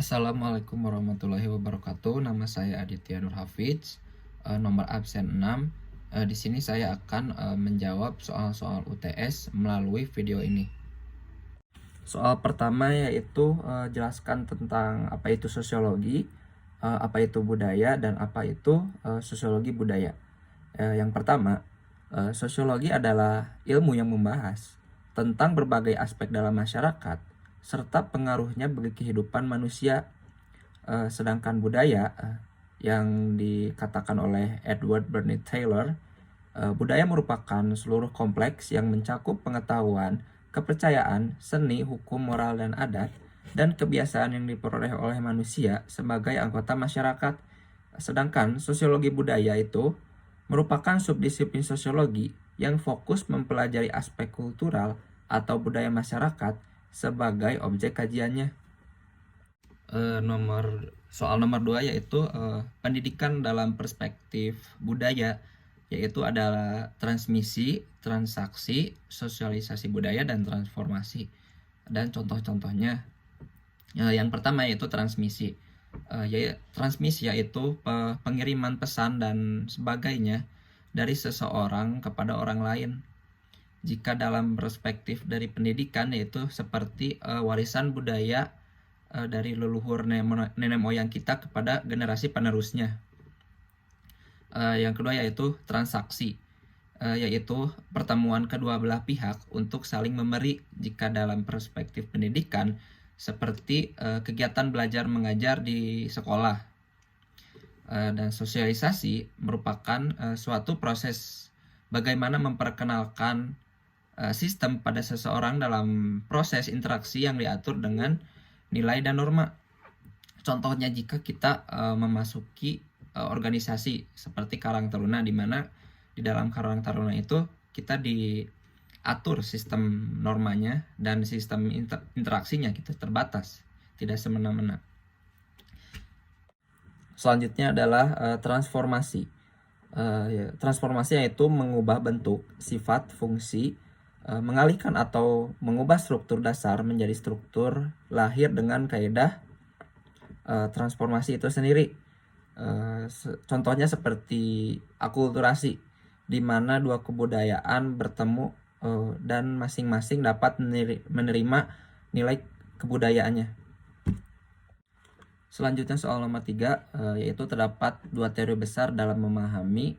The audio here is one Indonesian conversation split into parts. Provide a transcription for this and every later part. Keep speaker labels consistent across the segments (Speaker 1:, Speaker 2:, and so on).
Speaker 1: Assalamualaikum warahmatullahi wabarakatuh. Nama saya Aditya Nur Hafidz, nomor absen 6. Di sini saya akan menjawab soal-soal UTS melalui video ini. Soal pertama yaitu jelaskan tentang apa itu sosiologi, apa itu budaya, dan apa itu sosiologi budaya. Yang pertama, sosiologi adalah ilmu yang membahas tentang berbagai aspek dalam masyarakat serta pengaruhnya bagi kehidupan manusia. Sedangkan budaya yang dikatakan oleh Edward Bernard Taylor, budaya merupakan seluruh kompleks yang mencakup pengetahuan, kepercayaan, seni, hukum, moral, dan adat, dan kebiasaan yang diperoleh oleh manusia sebagai anggota masyarakat. Sedangkan sosiologi budaya itu merupakan subdisiplin sosiologi yang fokus mempelajari aspek kultural atau budaya masyarakat sebagai objek kajiannya. Soal nomor 2 yaitu pendidikan dalam perspektif budaya, yaitu adalah transmisi, transaksi, sosialisasi budaya, dan transformasi. Dan contoh-contohnya, yang pertama yaitu transmisi. Transmisi yaitu pengiriman pesan dan sebagainya dari seseorang kepada orang lain. Jika dalam perspektif dari pendidikan, yaitu seperti warisan budaya dari leluhur nenek moyang kita kepada generasi penerusnya. Yang kedua yaitu transaksi, yaitu pertemuan kedua belah pihak untuk saling memberi. Jika dalam perspektif pendidikan, seperti kegiatan belajar mengajar di sekolah. Dan sosialisasi merupakan suatu proses bagaimana memperkenalkan sistem pada seseorang dalam proses interaksi yang diatur dengan nilai dan norma. Contohnya jika kita memasuki organisasi seperti Karang Taruna, di mana di dalam Karang Taruna itu kita diatur sistem normanya dan sistem interaksinya kita terbatas, tidak semena-mena. Selanjutnya adalah transformasi. Transformasi yaitu mengubah bentuk, sifat, fungsi, mengalihkan atau mengubah struktur dasar menjadi struktur lahir dengan kaidah transformasi itu sendiri. Contohnya seperti akulturasi, di mana dua kebudayaan bertemu dan masing-masing dapat menerima nilai kebudayaannya. Selanjutnya soal nomor 3, yaitu terdapat dua teori besar dalam memahami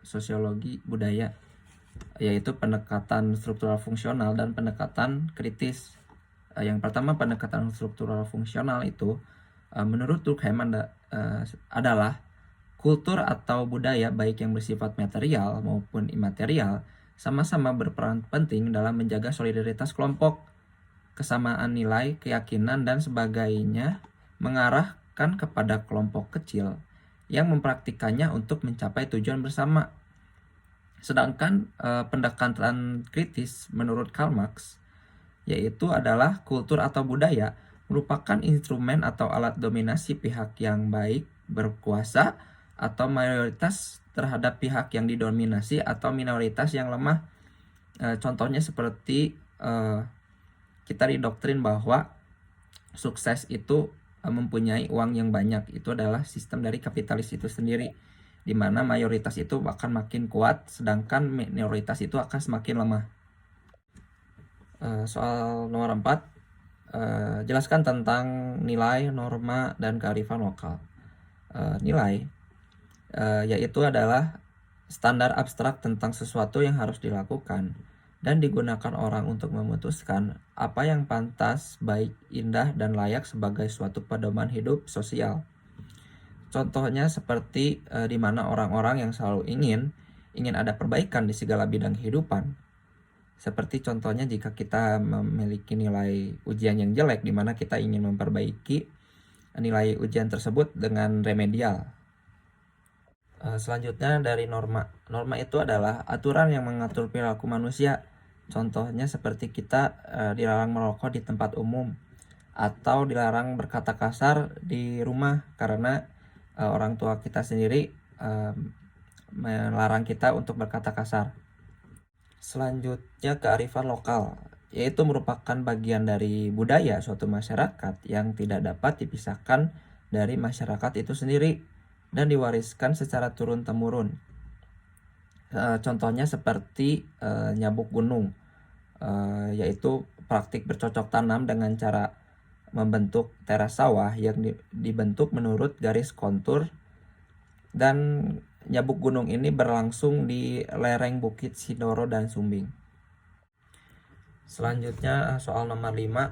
Speaker 1: sosiologi budaya, yaitu pendekatan struktural fungsional dan pendekatan kritis. Yang pertama, pendekatan struktural fungsional itu menurut Durkheim adalah kultur atau budaya baik yang bersifat material maupun imaterial sama-sama berperan penting dalam menjaga solidaritas kelompok, kesamaan nilai, keyakinan, dan sebagainya, mengarahkan kepada kelompok kecil yang mempraktikannya untuk mencapai tujuan bersama. Sedangkan pendekatan kritis menurut Karl Marx yaitu adalah kultur atau budaya merupakan instrumen atau alat dominasi pihak yang baik berkuasa atau mayoritas terhadap pihak yang didominasi atau minoritas yang lemah. Contohnya seperti kita didoktrin bahwa sukses itu mempunyai uang yang banyak. Itu adalah sistem dari kapitalis itu sendiri, di mana mayoritas itu akan makin kuat, sedangkan minoritas itu akan semakin lemah. Soal nomor 4, jelaskan tentang nilai, norma, dan kearifan lokal. Nilai yaitu adalah standar abstrak tentang sesuatu yang harus dilakukan dan digunakan orang untuk memutuskan apa yang pantas, baik, indah, dan layak sebagai suatu pedoman hidup sosial. Contohnya seperti di mana orang-orang yang selalu ingin ada perbaikan di segala bidang kehidupan. Seperti contohnya jika kita memiliki nilai ujian yang jelek, di mana kita ingin memperbaiki nilai ujian tersebut dengan remedial. Selanjutnya dari norma. Norma itu adalah aturan yang mengatur perilaku manusia. Contohnya seperti kita dilarang merokok di tempat umum, atau dilarang berkata kasar di rumah karena orang tua kita sendiri melarang kita untuk berkata kasar. Selanjutnya kearifan lokal. yaitu merupakan bagian dari budaya suatu masyarakat yang tidak dapat dipisahkan dari masyarakat itu sendiri dan diwariskan secara turun-temurun. Contohnya seperti nyabuk gunung, yaitu praktik bercocok tanam dengan cara membentuk teras sawah yang dibentuk menurut garis kontur, dan nyabuk gunung ini berlangsung di lereng Bukit Sindoro dan Sumbing. Selanjutnya soal nomor 5,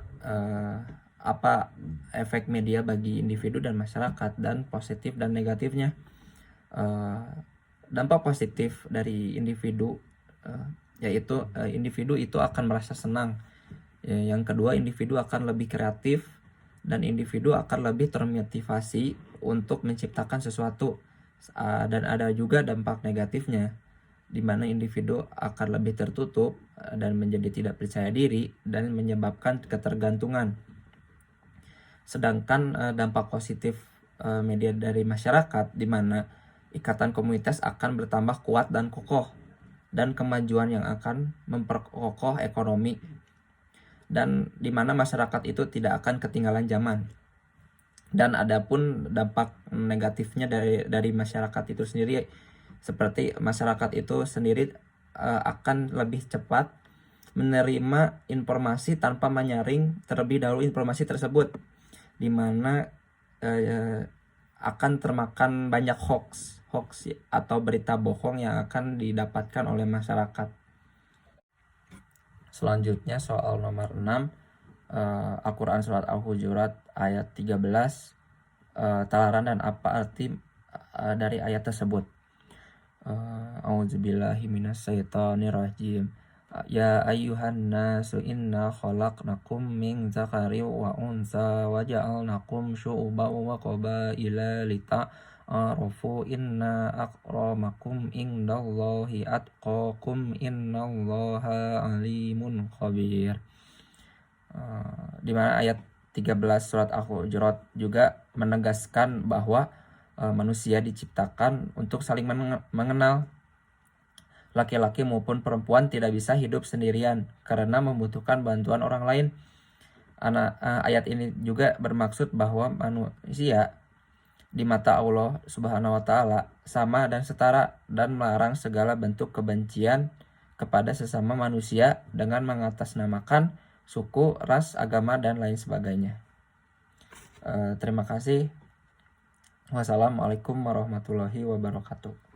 Speaker 1: apa efek media bagi individu dan masyarakat dan positif dan negatifnya. Dampak positif dari individu yaitu individu itu akan merasa senang. Yang kedua, individu akan lebih kreatif dan individu akan lebih termotivasi untuk menciptakan sesuatu. Dan ada juga dampak negatifnya, di mana individu akan lebih tertutup dan menjadi tidak percaya diri dan menyebabkan ketergantungan. Sedangkan dampak positif media dari masyarakat, di mana ikatan komunitas akan bertambah kuat dan kokoh, dan kemajuan yang akan memperkokoh ekonomi, dan di mana masyarakat itu tidak akan ketinggalan zaman. Dan adapun dampak negatifnya dari masyarakat itu sendiri, seperti masyarakat itu sendiri akan lebih cepat menerima informasi tanpa menyaring terlebih dahulu informasi tersebut, di mana akan termakan banyak hoax atau berita bohong yang akan didapatkan oleh masyarakat. Selanjutnya soal nomor 6, Al-Quran Surat Al-Hujurat ayat 13, talaran dan apa arti dari ayat tersebut. A'udzubillahi minasyaitonirrajim. Ya ayyuhan nasu inna khalaqnakum min dzakari wa unsa wa ja'alnakum syu'uban wa qabaila lita'arafu inna akramakum indallahi atqakum innallaha alimun khabir. Di mana ayat 13 surat Al-Hujurat juga menegaskan bahwa manusia diciptakan untuk saling mengenal. Laki-laki maupun perempuan tidak bisa hidup sendirian karena membutuhkan bantuan orang lain. Ayat ini juga bermaksud bahwa manusia di mata Allah Subhanahu wa Ta'ala sama dan setara, dan melarang segala bentuk kebencian kepada sesama manusia dengan mengatasnamakan suku, ras, agama, dan lain sebagainya. Terima kasih. Wassalamualaikum warahmatullahi wabarakatuh.